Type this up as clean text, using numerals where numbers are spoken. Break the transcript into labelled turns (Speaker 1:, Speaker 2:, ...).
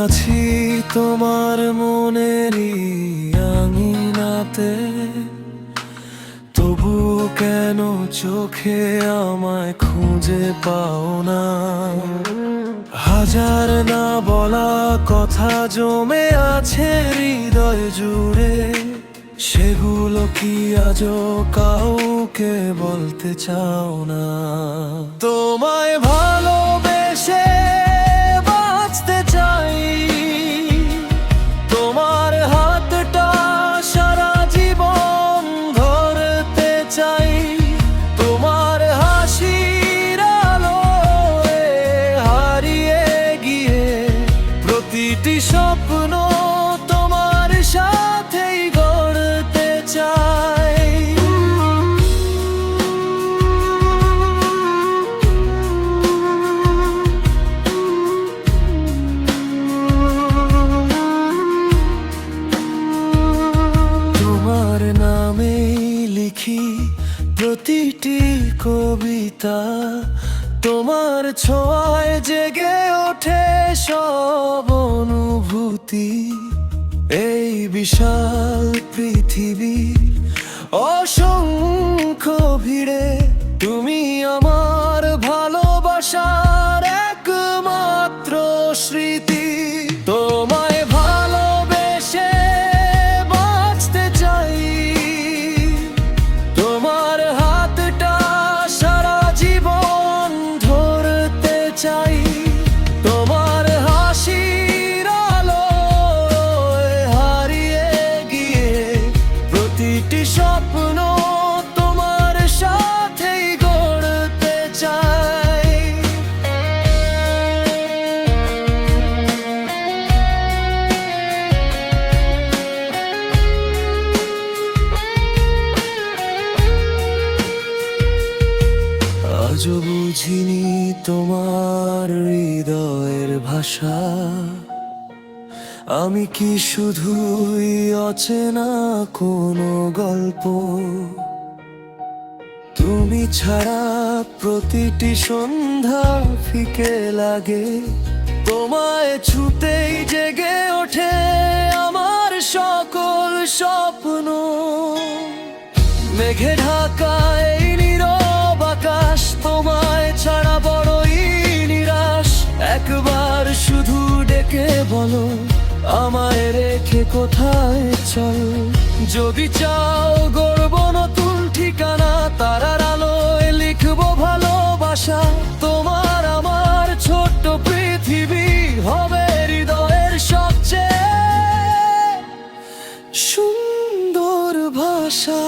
Speaker 1: আছি তোমার মনেরই আঙিনাতে, তবু কেন চোখে আমায় খুঁজে পাও না? হাজার না বলা কথা জমে আছে হৃদয় জুড়ে, সেগুলো কি আজও কাউকে বলতে চাও না? তোমায় ভালোবেসে বাঁচতে চাই, তোমার হাতটা সারা জীবন ধরতে চাই, তোমার হাসির আলোয় হারিয়ে গিয়ে প্রতিটি স্বপ্ন তোমার সাথেই গড়তে চাই। তোমার নামেই লিখি প্রতিটি কবিতা, তোমার ছোঁয়ায় জেগে ওঠে সব অনুভূতি। এই বিশাল পৃথিবী অসংখ্য ভিড়ে তুমি আমার ভালোবাসার একমাত্র স্মৃতি। তোমায় ভালোবেসে বাঁচতে চাই, তোমার হাতটা সারা জীবন ধরতে চাই, তোমার হাসির আলোয় হারিয়ে গিয়ে প্রতিটি স্বপ্ন তোমার সাথেই গড়তে চাই। আজও বুঝিনি তোমার হৃদয়ের ভাষা, আমি কি শুধুই অচেনা কোনো গল্প? তুমি ছাড়া প্রতিটি সন্ধ্যা ফিকে লাগে, তোমায় ছুতেই জেগে ওঠে আমার সকল স্বপ্ন। মেঘে ঢাকা এই নীরব আকাশ, তোমায় ছাড়া বড়ই নিরাশ। একবার শুধু ডেকে বলো আমায় রেখে কোথায় চল, যদি চাও গড়ব নতুন ঠিকানা, তারার আলোয় লিখবো ভালোবাসা। তোমার আমার ছোট্ট পৃথিবী হবে হৃদয়ের সবচেয়ে সুন্দর ভাষা।